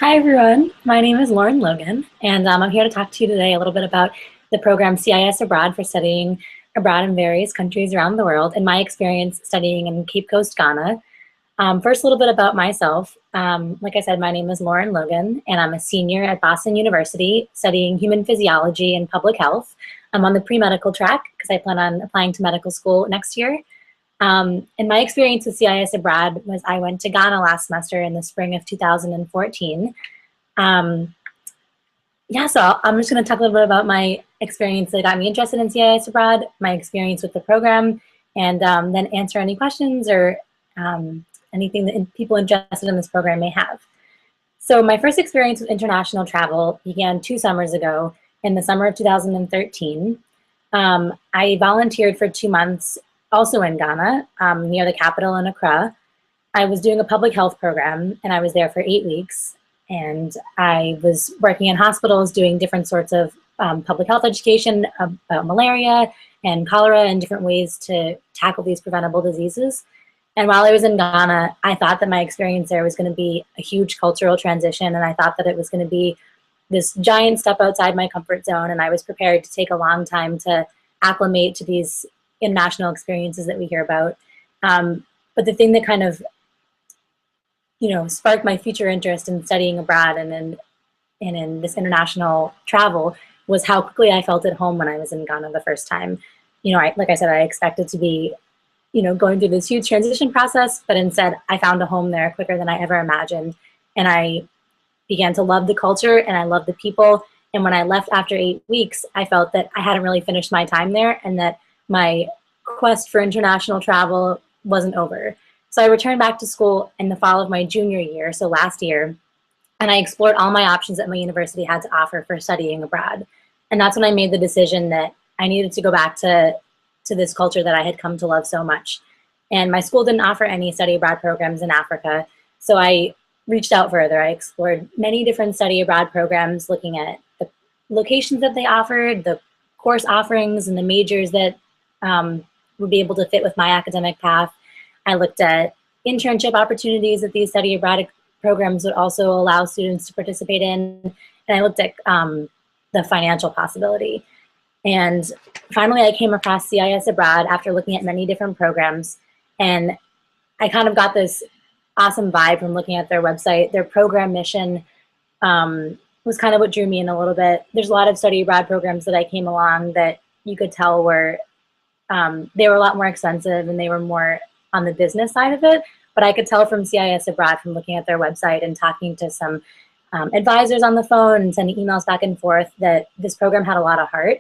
Hi everyone, my name is Lauren Logan, and I'm here to talk to you today a little bit about the program CIS Abroad for studying abroad in various countries around the world and my experience studying in Cape Coast, Ghana. First, a little bit about myself. Like I said, my name is Lauren Logan, and I'm a senior at Boston University studying human physiology and public health. I'm on the pre-medical track because I plan on applying to medical school next year. And my experience with CIS Abroad was I went to Ghana last semester in the spring of 2014. So I'm just going to talk a little bit about my experience that got me interested in CIS Abroad, my experience with the program, and then answer any questions or anything that people interested in this program may have. So my first experience with international travel began 2 summers ago in the summer of 2013. I volunteered for 2 months also in Ghana, near the capital in Accra. I was doing a public health program, and I was there for 8 weeks. And I was working in hospitals doing different sorts of public health education about malaria and cholera and different ways to tackle these preventable diseases. And while I was in Ghana, I thought that my experience there was going to be a huge cultural transition, and I thought that it was going to be this giant step outside my comfort zone, and I was prepared to take a long time to acclimate to these international experiences that we hear about. But the thing that kind of, sparked my future interest in studying abroad and in this international travel was how quickly I felt at home when I was in Ghana the first time. Like I said, I expected to be, going through this huge transition process, but instead I found a home there quicker than I ever imagined. And I began to love the culture and I loved the people. And when I left after 8 weeks, I felt that I hadn't really finished my time there and that my quest for international travel wasn't over. So I returned back to school in the fall of my junior year, so last year, and I explored all my options that my university had to offer for studying abroad. And that's when I made the decision that I needed to go back to this culture that I had come to love so much. And my school didn't offer any study abroad programs in Africa, so I reached out further. I explored many different study abroad programs, looking at the locations that they offered, the course offerings, and the majors that would be able to fit with my academic path. I looked at internship opportunities that these study abroad programs would also allow students to participate in, and I looked at the financial possibility. And finally, I came across CIS Abroad after looking at many different programs, and I kind of got this awesome vibe from looking at their website. Their program mission was kind of what drew me in a little bit. There's a lot of study abroad programs that I came along that you could tell were they were a lot more expensive and they were more on the business side of it. But I could tell from CIS Abroad from looking at their website and talking to some advisors on the phone and sending emails back and forth that this program had a lot of heart.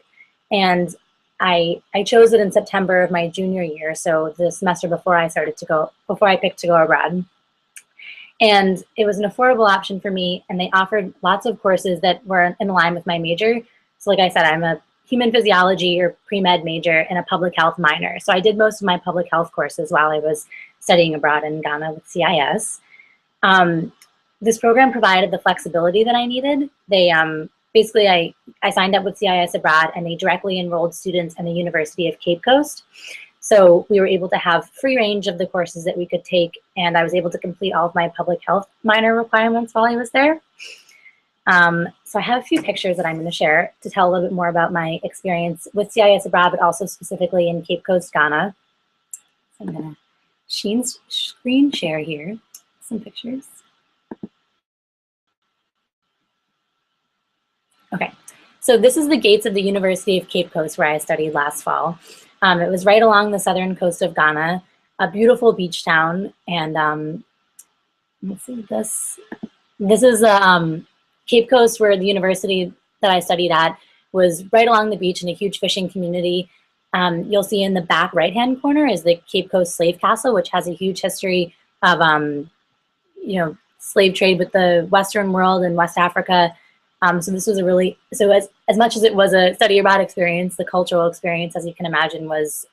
And I chose it in September of my junior year, so the semester before I picked to go abroad. And it was an affordable option for me, and they offered lots of courses that were in line with my major. So like I said, I'm a human physiology or pre-med major and a public health minor. So I did most of my public health courses while I was studying abroad in Ghana with CIS. This program provided the flexibility that I needed. They basically, I signed up with CIS Abroad, and they directly enrolled students in the University of Cape Coast. So we were able to have free range of the courses that we could take, and I was able to complete all of my public health minor requirements while I was there. So I have a few pictures that I'm going to share to tell a little bit more about my experience with CIS Abroad, but also specifically in Cape Coast, Ghana. So I'm going to screen share here some pictures. Okay, so this is the gates of the University of Cape Coast where I studied last fall. It was right along the southern coast of Ghana, a beautiful beach town. And let's see, this is Cape Coast, where the university that I studied at was right along the beach in a huge fishing community. You'll see in the back right-hand corner is the Cape Coast Slave Castle, which has a huge history of slave trade with the Western world and West Africa. So this was as much as it was a study abroad experience, the cultural experience, as you can imagine, was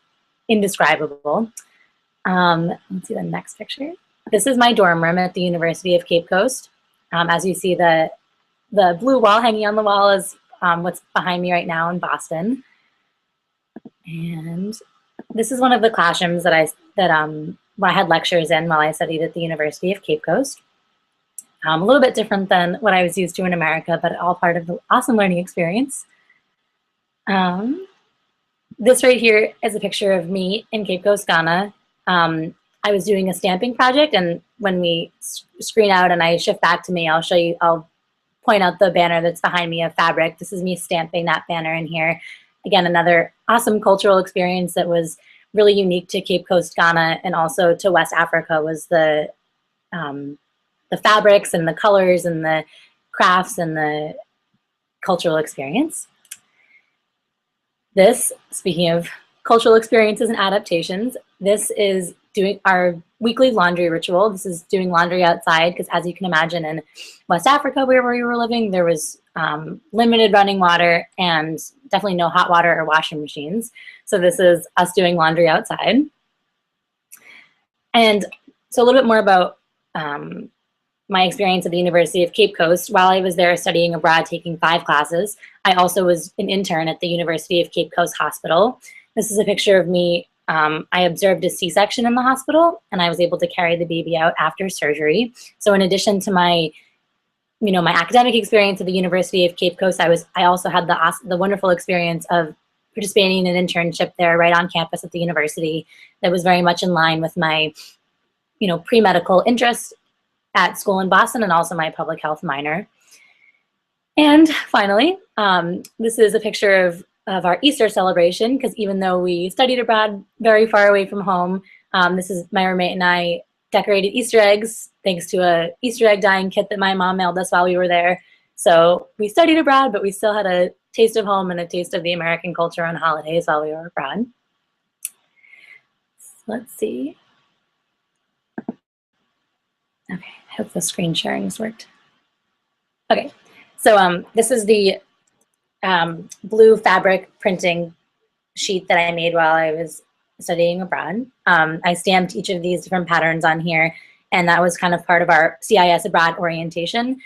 indescribable. Let's see the next picture. This is my dorm room at the University of Cape Coast. As you see, the blue wall hanging on the wall is what's behind me right now in Boston. And this is one of the classrooms that I had lectures in while I studied at the University of Cape Coast. A little bit different than what I was used to in America, but all part of the awesome learning experience. This right here is a picture of me in Cape Coast, Ghana. I was doing a stamping project, and when we screen out and I shift back to me, I'll show you, I'll point out the banner that's behind me of fabric. This is me stamping that banner in here. Again, another awesome cultural experience that was really unique to Cape Coast, Ghana, and also to West Africa was the fabrics and the colors and the crafts and the cultural experience. This, speaking of cultural experiences and adaptations, this is doing our weekly laundry ritual. This is doing laundry outside because, as you can imagine, in West Africa where we were living, there was limited running water and definitely no hot water or washing machines. So this is us doing laundry outside. And so a little bit more about my experience at the University of Cape Coast. While I was there studying abroad, taking 5 classes, I also was an intern at the University of Cape Coast Hospital. This is a picture of me. I observed a C-section in the hospital, and I was able to carry the baby out after surgery. So in addition to my, my academic experience at the University of Cape Coast, I also had the wonderful experience of participating in an internship there right on campus at the university that was very much in line with my, pre-medical interest at school in Boston and also my public health minor. And finally, this is a picture of our Easter celebration, because even though we studied abroad very far away from home, this is my roommate and I decorated Easter eggs thanks to a Easter egg dyeing kit that my mom mailed us while we were there. So we studied abroad, but we still had a taste of home and a taste of the American culture on holidays while we were abroad. Let's see. Okay, I hope the screen sharing has worked. Okay, so this is the blue fabric printing sheet that I made while I was studying abroad. I stamped each of these different patterns on here, and that was kind of part of our CISabroad orientation.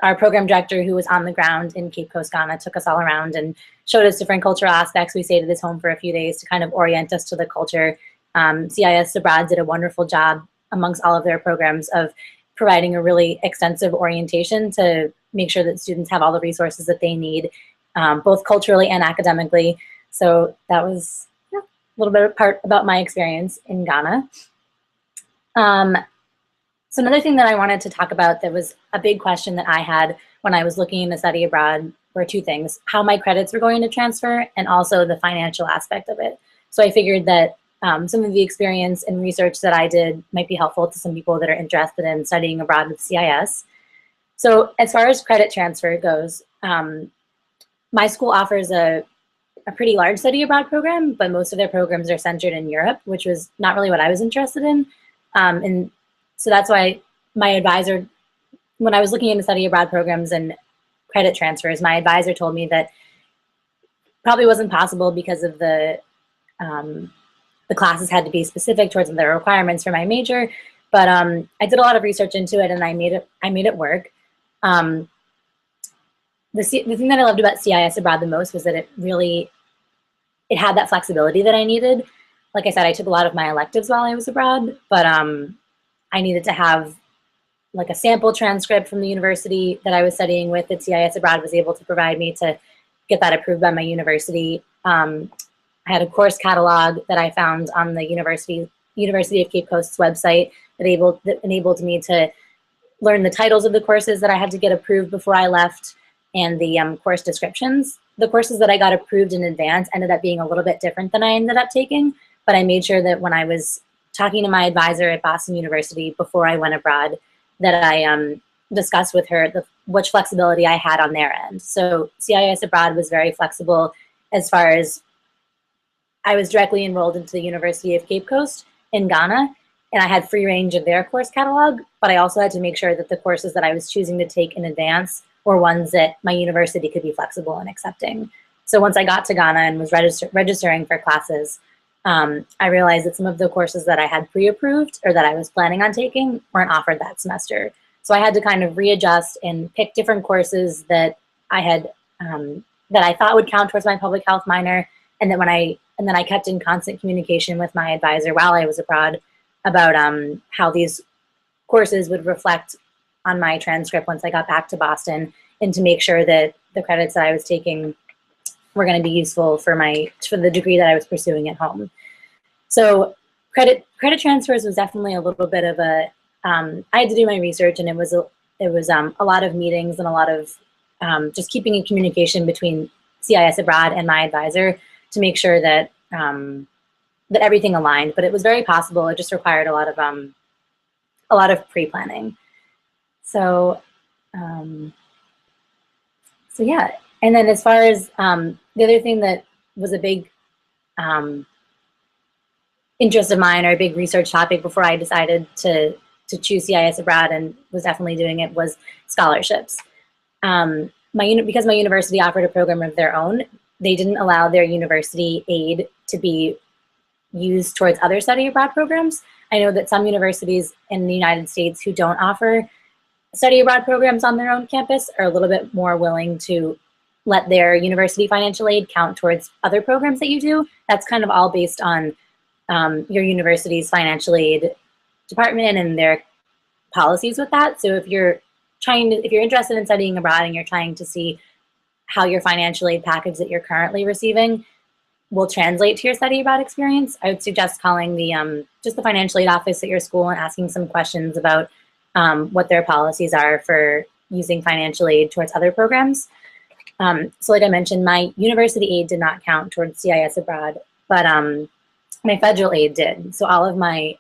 Our program director, who was on the ground in Cape Coast, Ghana, took us all around and showed us different cultural aspects. We stayed at his home for a few days to kind of orient us to the culture. CISabroad did a wonderful job amongst all of their programs of providing a really extensive orientation to make sure that students have all the resources that they need, both culturally and academically. So that was a little bit about my experience in Ghana. So another thing that I wanted to talk about that was a big question that I had when I was looking to study abroad were 2 things: how my credits were going to transfer and also the financial aspect of it. So I figured that some of the experience and research that I did might be helpful to some people that are interested in studying abroad with CIS. So as far as credit transfer goes, my school offers a pretty large study abroad program, but most of their programs are centered in Europe, which was not really what I was interested in. And so that's why my advisor, when I was looking into study abroad programs and credit transfers, my advisor told me that probably wasn't possible because of the classes had to be specific towards the requirements for my major. But I did a lot of research into it, and I made it work. The thing that I loved about CISabroad the most was that it had that flexibility that I needed. Like I said, I took a lot of my electives while I was abroad, but I needed to have like a sample transcript from the university that I was studying with that CISabroad was able to provide me to get that approved by my university. I had a course catalog that I found on the University of Cape Coast's website that enabled me to learn the titles of the courses that I had to get approved before I left, and the course descriptions. The courses that I got approved in advance ended up being a little bit different than I ended up taking, but I made sure that when I was talking to my advisor at Boston University before I went abroad, that I discussed with her which flexibility I had on their end. So CISabroad was very flexible as far as I was directly enrolled into the University of Cape Coast in Ghana, and I had free range of their course catalog, but I also had to make sure that the courses that I was choosing to take in advance were ones that my university could be flexible in accepting. So once I got to Ghana and was registering for classes, I realized that some of the courses that I had pre-approved or that I was planning on taking weren't offered that semester. So I had to kind of readjust and pick different courses that I had that I thought would count towards my public health minor, and then I kept in constant communication with my advisor while I was abroad about how these courses would reflect on my transcript once I got back to Boston, and to make sure that the credits that I was taking were going to be useful for the degree that I was pursuing at home. So credit transfers was definitely a little bit of a, I had to do my research, and it was a lot of meetings and a lot of just keeping in communication between CISabroad and my advisor to make sure that that everything aligned. But it was very possible. It just required a lot of pre-planning. So so yeah. And then as far as the other thing that was a big interest of mine, or a big research topic before I decided to choose CISabroad and was definitely doing it, was scholarships. Because my university offered a program of their own, they didn't allow their university aid to be used towards other study abroad programs. I know that some universities in the United States who don't offer study abroad programs on their own campus are a little bit more willing to let their university financial aid count towards other programs that you do. That's kind of all based on your university's financial aid department and their policies with that. So if you're interested in studying abroad and you're trying to see how your financial aid package that you're currently receiving will translate to your study abroad experience, I would suggest calling just the financial aid office at your school and asking some questions about what their policies are for using financial aid towards other programs. So like I mentioned, my university aid did not count towards CISabroad, but my federal aid did. So all of my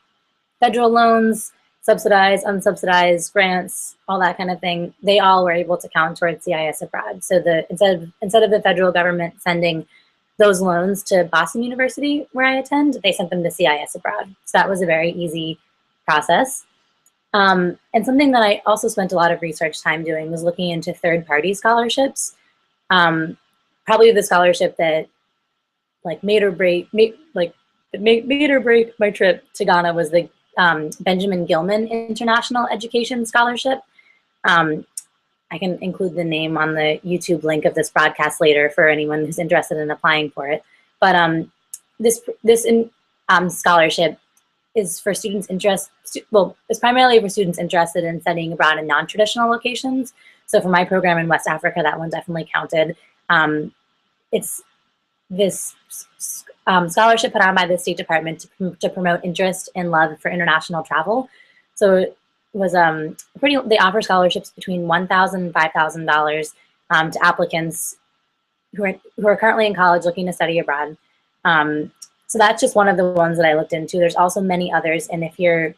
federal loans, subsidized, unsubsidized, grants, all that kind of thing, they all were able to count towards CISabroad. So instead of the federal government sending those loans to Boston University, where I attend, they sent them to CISabroad. So that was a very easy process. And something that I also spent a lot of research time doing was looking into third-party scholarships. Probably the scholarship that made or break my trip to Ghana was the Benjamin Gilman International Education Scholarship. I can include the name on the YouTube link of this broadcast later for anyone who's interested in applying for it. But this scholarship is for students it's primarily for students interested in studying abroad in non-traditional locations. So for my program in West Africa, that one definitely counted. It's this scholarship put on by the State Department to promote interest and love for international travel. So it was they offer scholarships between $1,000 and $5,000 to applicants who are currently in college looking to study abroad. So that's just one of the ones that I looked into. There's also many others, and if I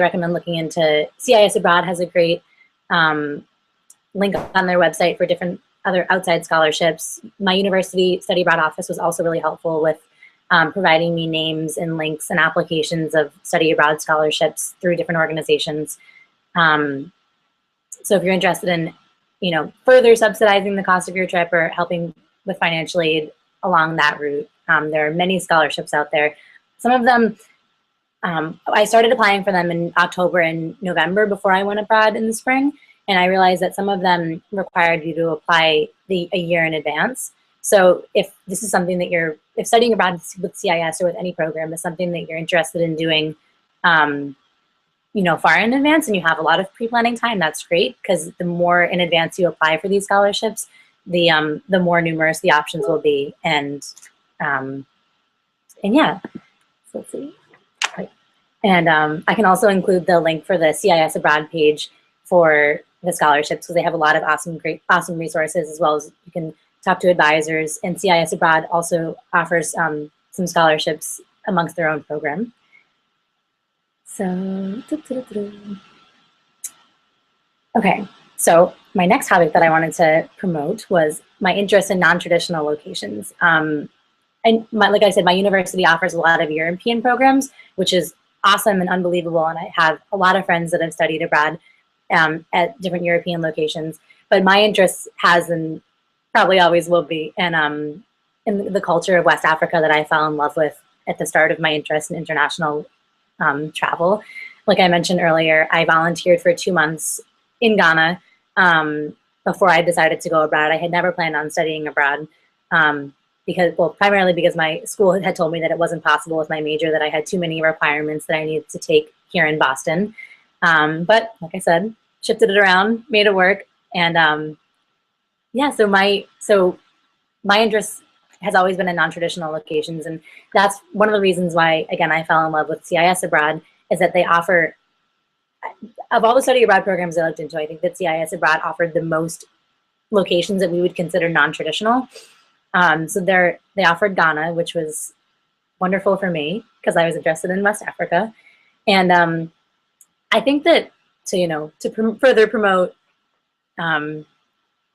recommend looking into CISabroad. Has a great link on their website for different other outside scholarships. My university study abroad office was also really helpful with providing me names and links and applications of study abroad scholarships through different organizations. So if you're interested in, further subsidizing the cost of your trip or helping with financial aid along that route, there are many scholarships out there. Some of them, I started applying for them in October and November before I went abroad in the spring. And I realized that some of them required you to apply a year in advance. So if this is something that if studying abroad with CIS or with any program is something that you're interested in doing, far in advance and you have a lot of pre-planning time, that's great, because the more in advance you apply for these scholarships, the more numerous the options will be. And yeah, so let's see. And I can also include the link for the CISabroad page for the scholarships, because they have a lot of awesome resources, as well as you can talk to advisors. And CISabroad also offers some scholarships amongst their own program. So, okay. So my next topic that I wanted to promote was my interest in non-traditional locations. And like I said, my university offers a lot of European programs, which is awesome and unbelievable. And I have a lot of friends that have studied abroad at different European locations. But my interest has and probably always will be in the culture of West Africa that I fell in love with at the start of my interest in international travel. Like I mentioned earlier, I volunteered for 2 months in Ghana before I decided to go abroad. I had never planned on studying abroad primarily because my school had told me that it wasn't possible with my major, that I had too many requirements that I needed to take here in Boston. But like I said, shifted it around, made it work. And yeah, so my interest has always been in non-traditional locations. And that's one of the reasons why, again, I fell in love with CISabroad, is that they offer, of all the study abroad programs I looked into, I think that CISabroad offered the most locations that we would consider non-traditional. So they offered Ghana, which was wonderful for me because I was interested in West Africa. And I think that to further promote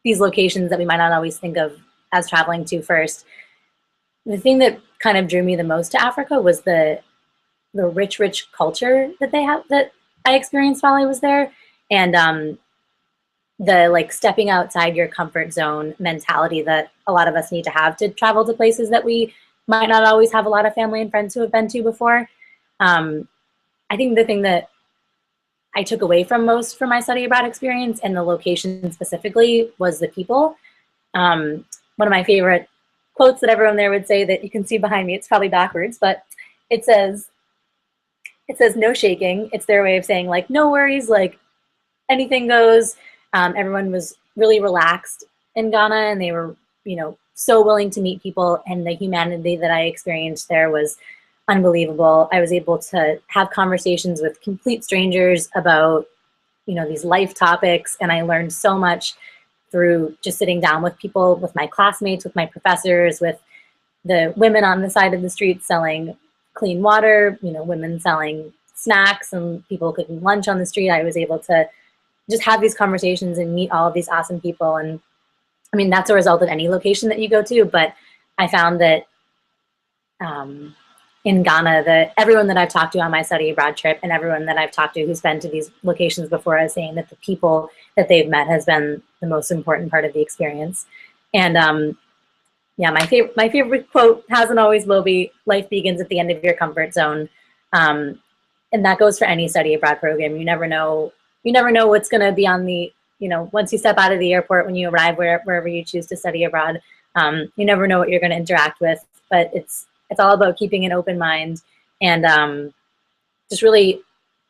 these locations that we might not always think of as traveling to first, the thing that kind of drew me the most to Africa was the rich culture that they have, that I experienced while I was there. And the like stepping outside your comfort zone mentality that a lot of us need to have to travel to places that we might not always have a lot of family and friends who have been to before. I think the thing that I took away from most from my study abroad experience, and the location specifically, was the people. One of my favorite quotes that everyone there would say, that you can see behind me, it's probably backwards, but it says no shaking. It's their way of saying, like, no worries, like anything goes. Everyone was really relaxed in Ghana, and they were, so willing to meet people, and the humanity that I experienced there was unbelievable. I was able to have conversations with complete strangers about, these life topics, and I learned so much through just sitting down with people, with my classmates, with my professors, with the women on the side of the street selling clean water, women selling snacks, and people cooking lunch on the street. I was able to just have these conversations and meet all of these awesome people. And I mean, that's a result of any location that you go to, but I found that in Ghana, everyone that I've talked to on my study abroad trip, and everyone that I've talked to who's been to these locations before, is saying that the people that they've met has been the most important part of the experience. And yeah, my favorite quote has and always will be, life begins at the end of your comfort zone. And that goes for any study abroad program. You never know what's going to be on the, once you step out of the airport, when you arrive wherever you choose to study abroad, you never know what you're going to interact with. But it's all about keeping an open mind, and just really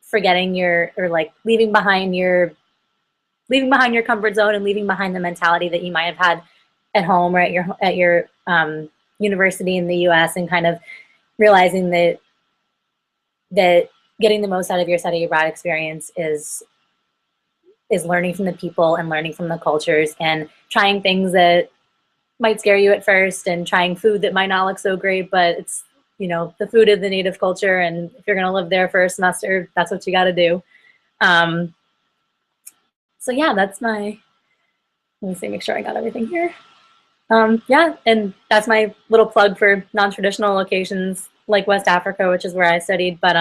forgetting leaving behind your comfort zone, and leaving behind the mentality that you might have had at home or at your university in the US, and kind of realizing that getting the most out of your study abroad experience is learning from the people and learning from the cultures, and trying things that might scare you at first, and trying food that might not look so great, but it's, the food of the native culture, and if you're going to live there for a semester, that's what you got to do. So yeah, that's let me see, make sure I got everything here. Yeah, and that's my little plug for non-traditional locations like West Africa, which is where I studied, but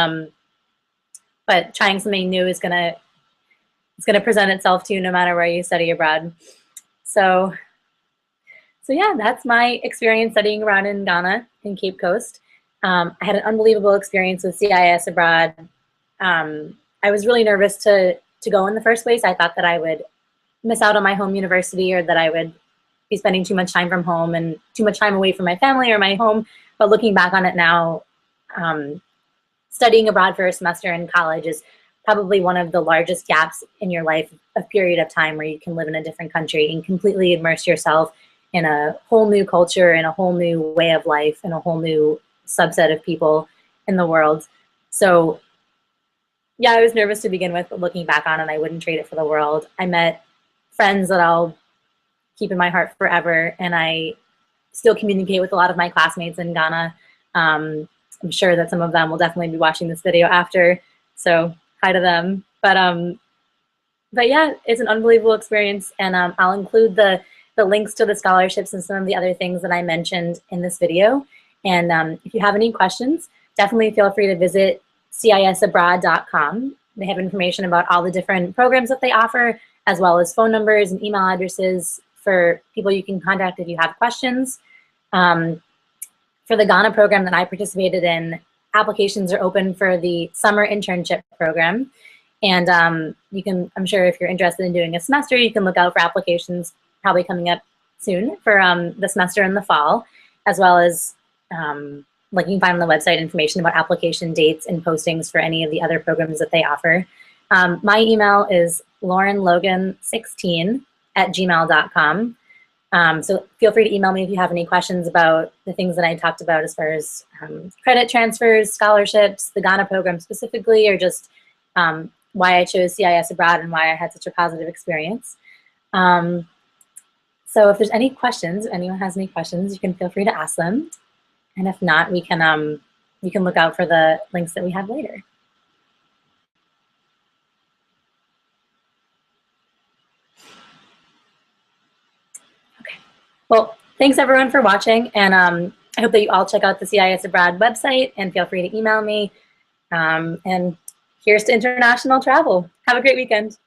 trying something new is gonna present itself to you no matter where you study abroad. So yeah, that's my experience studying abroad in Ghana, in Cape Coast. I had an unbelievable experience with CISabroad. I was really nervous to go in the first place. I thought that I would miss out on my home university, or that I would be spending too much time from home and too much time away from my family or my home. But looking back on it now, studying abroad for a semester in college is probably one of the largest gaps in your life, a period of time where you can live in a different country and completely immerse yourself in a whole new culture, and a whole new way of life, and a whole new subset of people in the world. So yeah, I was nervous to begin with, but looking back on it, I wouldn't trade it for the world. I met friends that I'll keep in my heart forever, and I still communicate with a lot of my classmates in Ghana. I'm sure that some of them will definitely be watching this video after, so hi to them. But yeah, it's an unbelievable experience, and I'll include the links to the scholarships and some of the other things that I mentioned in this video. And if you have any questions, definitely feel free to visit CISabroad.com. They have information about all the different programs that they offer, as well as phone numbers and email addresses for people you can contact if you have questions. For the Ghana program that I participated in, applications are open for the summer internship program. And you can, I'm sure if you're interested in doing a semester, you can look out for applications probably coming up soon for the semester in the fall, as well as like you can find on the website information about application dates and postings for any of the other programs that they offer. My email is laurenlogan16@gmail.com. So feel free to email me if you have any questions about the things that I talked about as far as credit transfers, scholarships, the Ghana program specifically, or just why I chose CISabroad and why I had such a positive experience. So if there's any questions, if anyone has any questions, you can feel free to ask them. And if not, we can look out for the links that we have later. Okay. Well, thanks everyone for watching, and I hope that you all check out the CISabroad website and feel free to email me. And here's to international travel. Have a great weekend.